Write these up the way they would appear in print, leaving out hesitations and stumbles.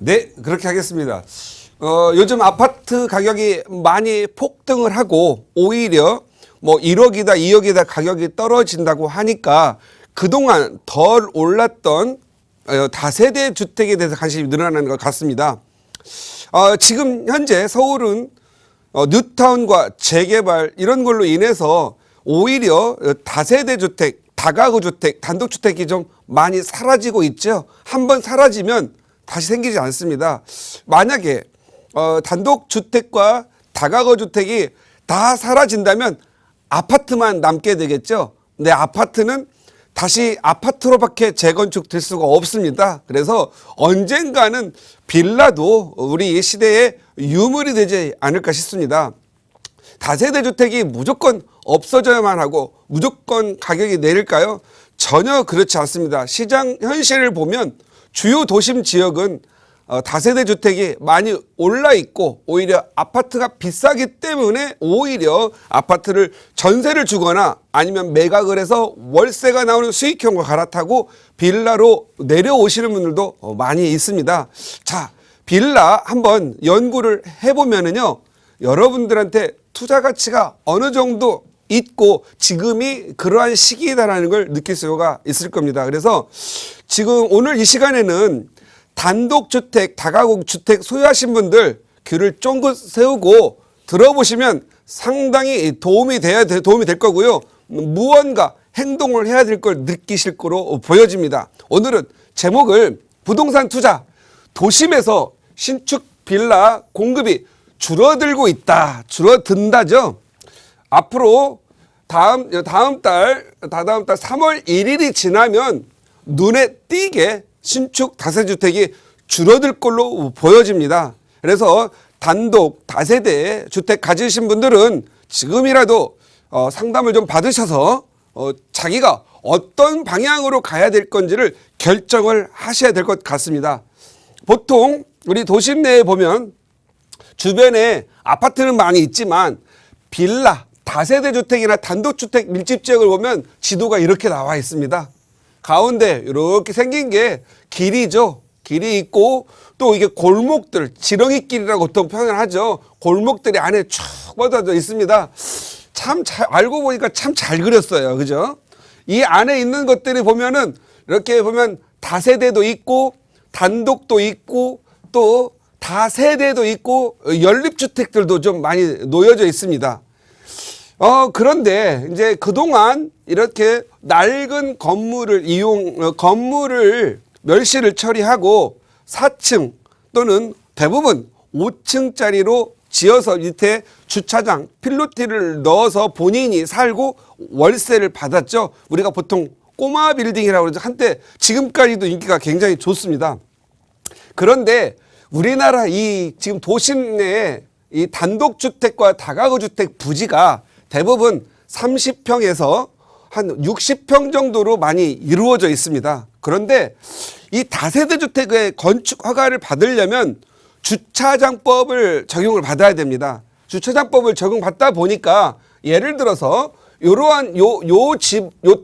네, 그렇게 하겠습니다. 요즘 아파트 가격이 많이 폭등을 하고 오히려 뭐 1억이다, 2억이다 가격이 떨어진다고 하니까 그동안 덜 올랐던 다세대 주택에 대해서 관심이 늘어나는 것 같습니다. 지금 현재 서울은 뉴타운과 재개발 이런 걸로 인해서 오히려 다세대 주택, 다가구 주택, 단독주택이 좀 많이 사라지고 있죠. 한번 사라지면 다시 생기지 않습니다. 만약에 단독주택과 다가구 주택이 다 사라진다면 아파트만 남게 되겠죠. 근데 아파트는 다시 아파트로밖에 재건축될 수가 없습니다. 그래서 언젠가는 빌라도 우리 시대의 유물이 되지 않을까 싶습니다. 다세대 주택이 무조건 없어져야만 하고 무조건 가격이 내릴까요? 전혀 그렇지 않습니다. 시장 현실을 보면 주요 도심 지역은 다세대 주택이 많이 올라 있고 오히려 아파트가 비싸기 때문에 오히려 아파트를 전세를 주거나 아니면 매각을 해서 월세가 나오는 수익형과 갈아타고 빌라로 내려오시는 분들도 많이 있습니다. 자, 빌라 한번 연구를 해보면은요, 여러분들한테 투자 가치가 어느 정도 있고 지금이 그러한 시기이다라는 걸 느낄 수가 있을 겁니다. 그래서 지금 오늘 이 시간에는 단독주택, 다가구 주택 소유하신 분들 귀를 쫑긋 세우고 들어보시면 상당히 도움이 될 거고요. 무언가 행동을 해야 될 걸 느끼실 거로 보여집니다. 오늘은 제목을 부동산 투자, 도심에서 신축 빌라 공급이 줄어들고 있다, 줄어든다죠. 앞으로 다다음 달 3월 1일이 지나면 눈에 띄게 신축 다세주택이 줄어들 걸로 보여집니다. 그래서 단독 다세대 주택 가지신 분들은 지금이라도 상담을 좀 받으셔서 자기가 어떤 방향으로 가야 될 건지를 결정을 하셔야 될 것 같습니다. 보통 우리 도심 내에 보면 주변에 아파트는 많이 있지만 빌라, 다세대 주택이나 단독주택 밀집 지역을 보면 지도가 이렇게 나와 있습니다. 가운데 이렇게 생긴 게 길이죠. 길이 있고 또 이게 골목들, 지렁이길이라고 보통 표현을 하죠. 골목들이 안에 쭉 뻗어져 있습니다. 참 알고 보니까 참 잘 그렸어요. 그죠? 이 안에 있는 것들이 보면은 이렇게 보면 다세대도 있고 단독도 있고 또 다세대도 있고 연립주택들도 좀 많이 놓여져 있습니다. 그런데 이제 그동안 이렇게 낡은 건물을 멸실을 처리하고 4층 또는 대부분 5층짜리로 지어서 밑에 주차장, 필로티를 넣어서 본인이 살고 월세를 받았죠. 우리가 보통 꼬마 빌딩이라고 그러죠. 한때 지금까지도 인기가 굉장히 좋습니다. 그런데 우리나라 이 지금 도심 내에 이 단독주택과 다가구 주택 부지가 대부분 30평에서 한 60평 정도로 많이 이루어져 있습니다. 그런데 이 다세대 주택의 건축 허가를 받으려면 주차장법을 적용을 받아야 됩니다. 주차장법을 적용받다 보니까 예를 들어서 이러한 요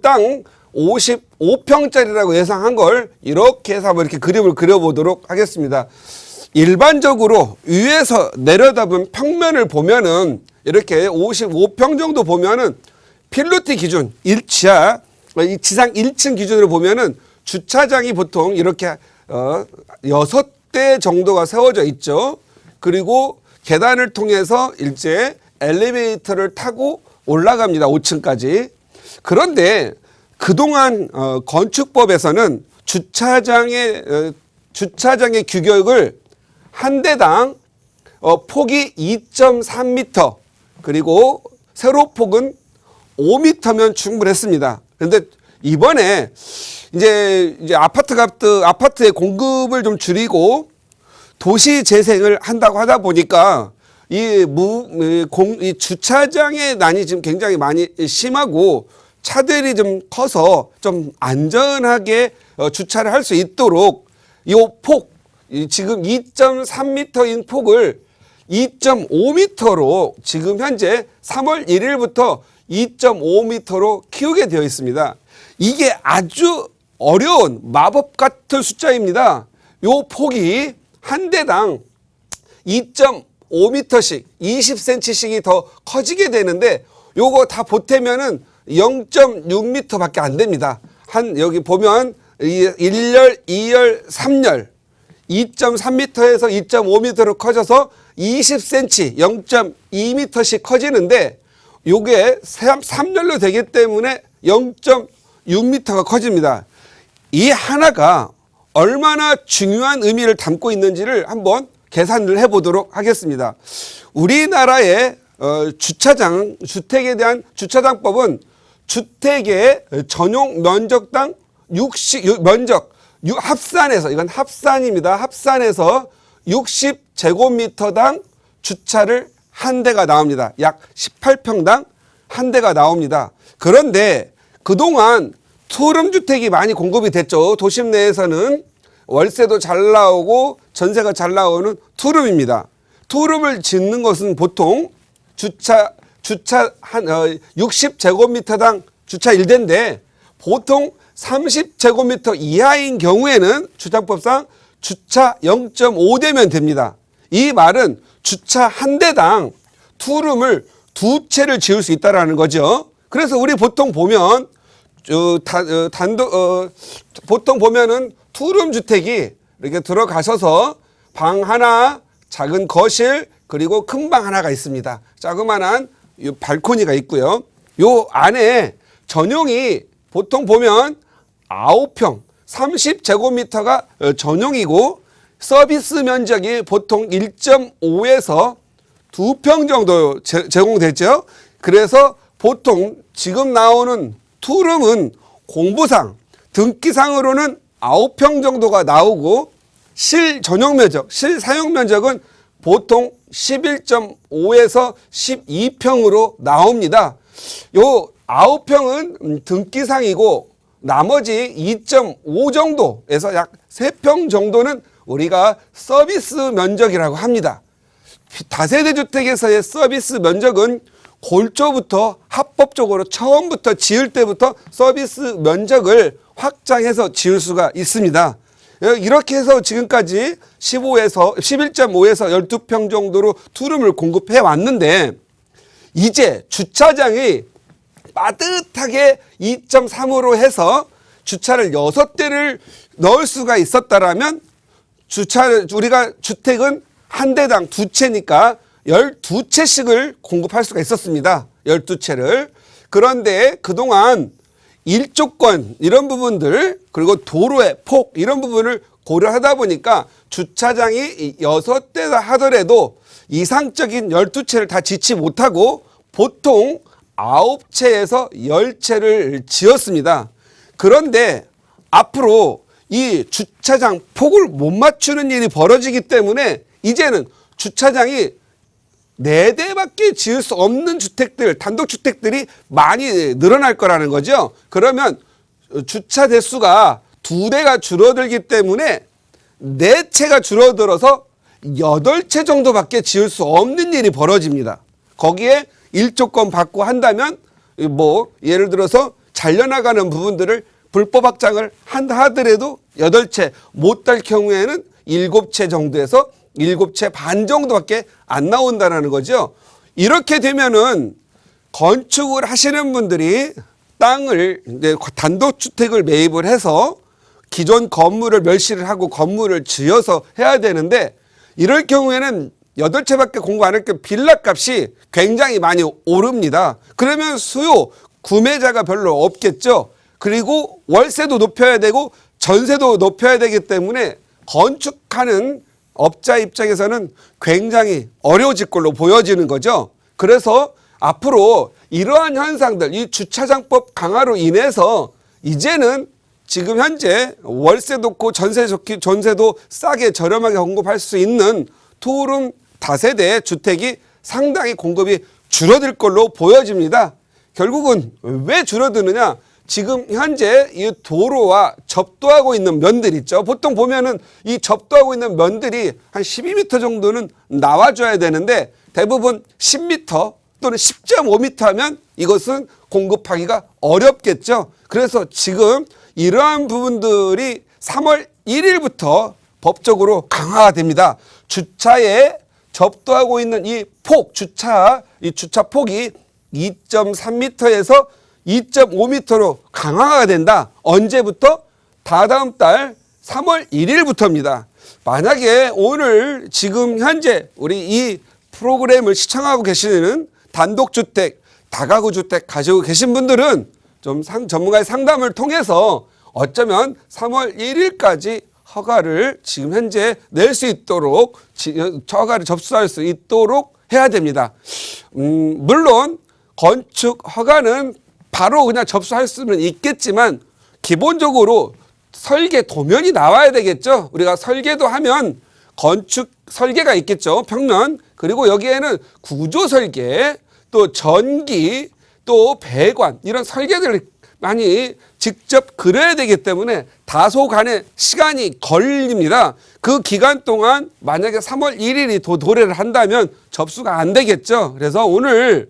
땅 55평짜리라고 예상한 걸 이렇게 해서 한번 이렇게 그림을 그려보도록 하겠습니다. 일반적으로 위에서 내려다본 평면을 보면은 이렇게 55평 정도 보면은 필로티 기준 1지하 지상 1층 기준으로 보면은 주차장이 보통 이렇게 6대 정도가 세워져 있죠. 그리고 계단을 통해서 일제 엘리베이터를 타고 올라갑니다. 5층까지. 그런데 그동안 건축법에서는 주차장의 규격을 한 대당 폭이 2.3m 그리고 세로폭은 5m면 충분했습니다. 그런데 이번에 이제 아파트의 공급을 좀 줄이고 도시 재생을 한다고 하다 보니까 이 주차장의 난이 지금 굉장히 많이 심하고 차들이 좀 커서 좀 안전하게 주차를 할 수 있도록 이 폭, 지금 2.3m인 폭을 2.5m로 지금 현재 3월 1일부터 2.5m로 키우게 되어 있습니다. 이게 아주 어려운 마법 같은 숫자입니다. 요 폭이 한 대당 2.5m씩 20cm씩이 더 커지게 되는데 요거 다 보태면은 0.6m밖에 안 됩니다. 여기 보면 1열, 2열, 3열 2.3m에서 2.5m로 커져서 20cm, 0.2m씩 커지는데 요게 3열로 되기 때문에 0.6m가 커집니다. 이 하나가 얼마나 중요한 의미를 담고 있는지를 한번 계산을 해보도록 하겠습니다. 우리나라의 주택에 대한 주차장법은 주택의 전용 면적당 합산해서, 이건 합산입니다. 합산해서 60제곱미터당 주차를 한 대가 나옵니다. 약 18평당 한 대가 나옵니다. 그런데 그동안 투룸주택이 많이 공급이 됐죠. 도심 내에서는 월세도 잘 나오고 전세가 잘 나오는 투룸입니다. 투룸을 짓는 것은 보통 주차 60제곱미터당 주차 1대인데 보통 30제곱미터 이하인 경우에는 주차법상 주차 0.5대면 됩니다. 이 말은 주차 한 대당 투룸을 2채를 지을 수 있다는 거죠. 그래서 우리 보통 보면 보통 보면은 투룸 주택이 이렇게 들어가셔서 방 하나, 작은 거실, 그리고 큰 방 하나가 있습니다. 자그만한 발코니가 있고요. 요 안에 전용이 보통 보면 9평, 30제곱미터가 전용이고 서비스 면적이 보통 1.5에서 2평 정도 제공되죠. 그래서 보통 지금 나오는 투룸은 공부상, 등기상으로는 9평 정도가 나오고 실 전용 면적, 실 사용 면적은 보통 11.5에서 12평으로 나옵니다. 요 9평은 등기상이고 나머지 2.5 정도에서 약 3평 정도는 우리가 서비스 면적이라고 합니다. 다세대 주택에서의 서비스 면적은 골조부터 합법적으로 처음부터 지을 때부터 서비스 면적을 확장해서 지을 수가 있습니다. 이렇게 해서 지금까지 11.5에서 12평 정도로 투룸을 공급해 왔는데 이제 주차장이 빠듯하게 2.3으로 해서 주차를 6대를 넣을 수가 있었다라면 우리가 주택은 한 대당 2채니까 12채씩을 공급할 수가 있었습니다. 12채를. 그런데 그동안 일조권 이런 부분들 그리고 도로의 폭 이런 부분을 고려하다 보니까 주차장이 6대다 하더라도 이상적인 12채를 다 짓지 못하고 보통 9채에서 10채를 지었습니다. 그런데 앞으로 이 주차장 폭을 못 맞추는 일이 벌어지기 때문에 이제는 주차장이 4대밖에 지을 수 없는 주택들, 단독주택들이 많이 늘어날 거라는 거죠. 그러면 주차 대수가 2대가 줄어들기 때문에 4채가 줄어들어서 8채 정도밖에 지을 수 없는 일이 벌어집니다. 거기에 일조권 받고 한다면 뭐 예를 들어서 잘려나가는 부분들을 불법 확장을 한다 하더라도 8채 못 달 경우에는 7채 정도에서 7채 반 정도밖에 안 나온다는 거죠. 이렇게 되면은 건축을 하시는 분들이 땅을 이제 단독주택을 매입을 해서 기존 건물을 멸실을 하고 건물을 지어서 해야 되는데 이럴 경우에는 8채밖에 공급 안 할 때 빌라 값이 굉장히 많이 오릅니다. 그러면 구매자가 별로 없겠죠. 그리고 월세도 높여야 되고 전세도 높여야 되기 때문에 건축하는 업자 입장에서는 굉장히 어려워질 걸로 보여지는 거죠. 그래서 앞으로 이러한 현상들, 이 주차장법 강화로 인해서 이제는 지금 현재 월세 높고 전세도 싸게 저렴하게 공급할 수 있는 투룸 다세대 주택이 상당히 공급이 줄어들 걸로 보여집니다. 결국은 왜 줄어드느냐? 지금 현재 이 도로와 접도하고 있는 면들 있죠. 보통 보면은 이 접도하고 있는 면들이 한 12m 정도는 나와줘야 되는데 대부분 10m 또는 10.5m 하면 이것은 공급하기가 어렵겠죠. 그래서 지금 이러한 부분들이 3월 1일부터 법적으로 강화가 됩니다. 주차에 접도하고 있는 이 주차 폭이 2.3m에서 2.5m로 강화가 된다. 언제부터? 다다음 달 3월 1일부터입니다. 만약에 오늘 지금 현재 우리 이 프로그램을 시청하고 계시는 단독주택, 다가구 주택 가지고 계신 분들은 좀 전문가의 상담을 통해서 어쩌면 3월 1일까지 허가를 지금 현재 낼 수 있도록 허가를 접수할 수 있도록 해야 됩니다. 물론 건축 허가는 바로 그냥 접수할 수는 있겠지만 기본적으로 설계 도면이 나와야 되겠죠. 우리가 설계도 하면 건축 설계가 있겠죠. 평면. 그리고 여기에는 구조 설계, 또 전기, 또 배관 이런 설계들을 많이 직접 그려야 되기 때문에 다소간의 시간이 걸립니다. 그 기간 동안 만약에 3월 1일이 도래를 한다면 접수가 안 되겠죠. 그래서 오늘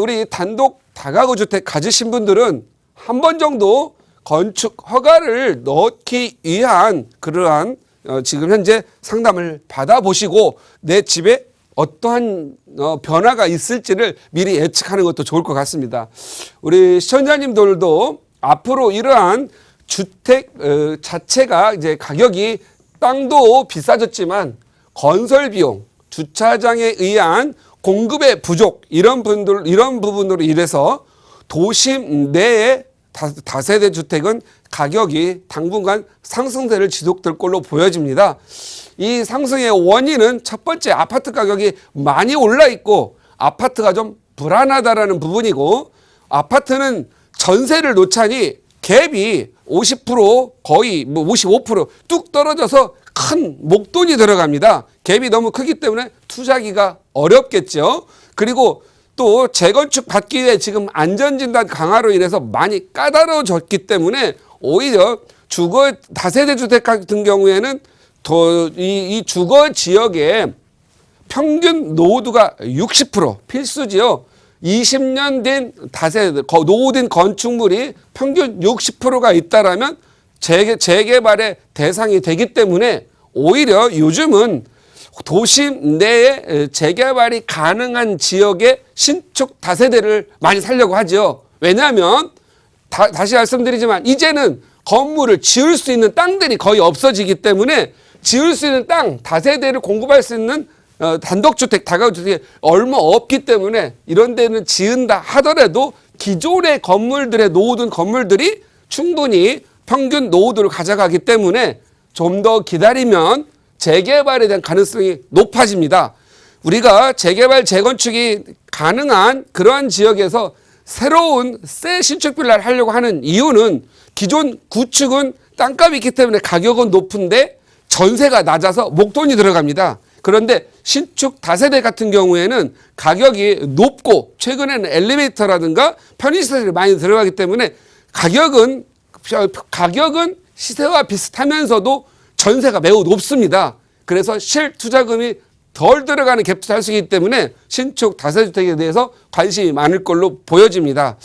우리 단독 다가구 주택 가지신 분들은 한 번 정도 건축 허가를 넣기 위한 그러한 지금 현재 상담을 받아보시고 내 집에 어떠한 변화가 있을지를 미리 예측하는 것도 좋을 것 같습니다. 우리 시청자님들도 앞으로 이러한 주택 자체가 이제 가격이 땅도 비싸졌지만 건설 비용, 주차장에 의한 공급의 부족 이런 부분으로 인해서 도심 내에 다세대 주택은 가격이 당분간 상승세를 지속될 걸로 보여집니다. 이 상승의 원인은 첫 번째 아파트 가격이 많이 올라 있고 아파트가 좀 불안하다라는 부분이고 아파트는 전세를 놓자니 갭이 50% 거의 55% 떨어져서 큰 목돈이 들어갑니다. 갭이 너무 크기 때문에 투자하기가 어렵겠죠. 그리고 또 재건축 받기 위해 지금 안전진단 강화로 인해서 많이 까다로워졌기 때문에 오히려 주거 다세대 주택 같은 경우에는 이 주거 지역의 평균 노후도가 60% 필수지요. 20년 된 다세대 노후된 건축물이 평균 60%가 있다라면 재개발의 대상이 되기 때문에 오히려 요즘은 도심 내에 재개발이 가능한 지역의 신축 다세대를 많이 살려고 하죠. 왜냐하면 다시 말씀드리지만 이제는 건물을 지을 수 있는 땅들이 거의 없어지기 때문에 지을 수 있는 땅 다세대를 공급할 수 있는 단독주택, 다가구주택이 얼마 없기 때문에 이런 데는 지은다 하더라도 기존의 건물들의 노후된 건물들이 충분히 평균 노후도를 가져가기 때문에 좀 더 기다리면 재개발에 대한 가능성이 높아집니다. 우리가 재개발, 재건축이 가능한 그러한 지역에서 새로운 새 신축 빌라를 하려고 하는 이유는 기존 구축은 땅값이 있기 때문에 가격은 높은데 전세가 낮아서 목돈이 들어갑니다. 그런데 신축 다세대 같은 경우에는 가격이 높고 최근에는 엘리베이터라든가 편의시설이 많이 들어가기 때문에 가격은 시세와 비슷하면서도 전세가 매우 높습니다. 그래서 실투자금이 덜 들어가는 갭투자 할 수 있기 때문에 신축 다세주택에 대해서 관심이 많을 걸로 보여집니다.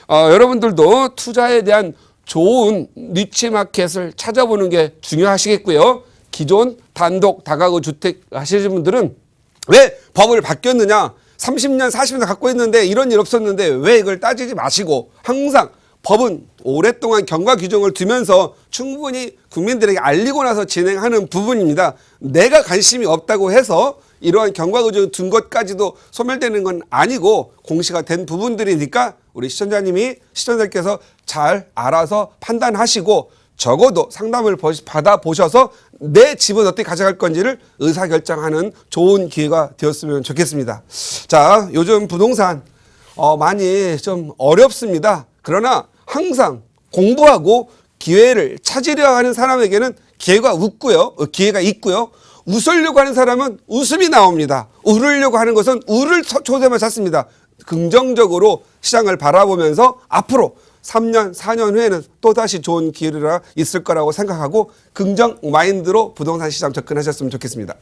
여러분들도 투자에 대한 좋은 니치 마켓을 찾아보는 게 중요하시겠고요. 기존 단독 다가구 주택 하시는 분들은 왜 법을 바뀌었느냐, 30년 40년 갖고 있는데 이런 일 없었는데 왜 이걸 따지지 마시고 항상 법은 오랫동안 경과 규정을 두면서 충분히 국민들에게 알리고 나서 진행하는 부분입니다. 내가 관심이 없다고 해서 이러한 경과 규정을 둔 것까지도 소멸되는 건 아니고 공시가 된 부분들이니까 우리 시청자님께서 잘 알아서 판단하시고 적어도 상담을 받아보셔서 내 집은 어떻게 가져갈 건지를 의사결정하는 좋은 기회가 되었으면 좋겠습니다. 자, 요즘 부동산 많이 좀 어렵습니다. 그러나 항상 공부하고 기회를 찾으려 하는 사람에게는 기회가 있고요. 웃으려고 하는 사람은 웃음이 나옵니다. 울으려고 하는 것은 울을 초세만 찾습니다. 긍정적으로 시장을 바라보면서 앞으로 3년, 4년 후에는 또다시 좋은 기회가 있을 거라고 생각하고 긍정 마인드로 부동산 시장 접근하셨으면 좋겠습니다.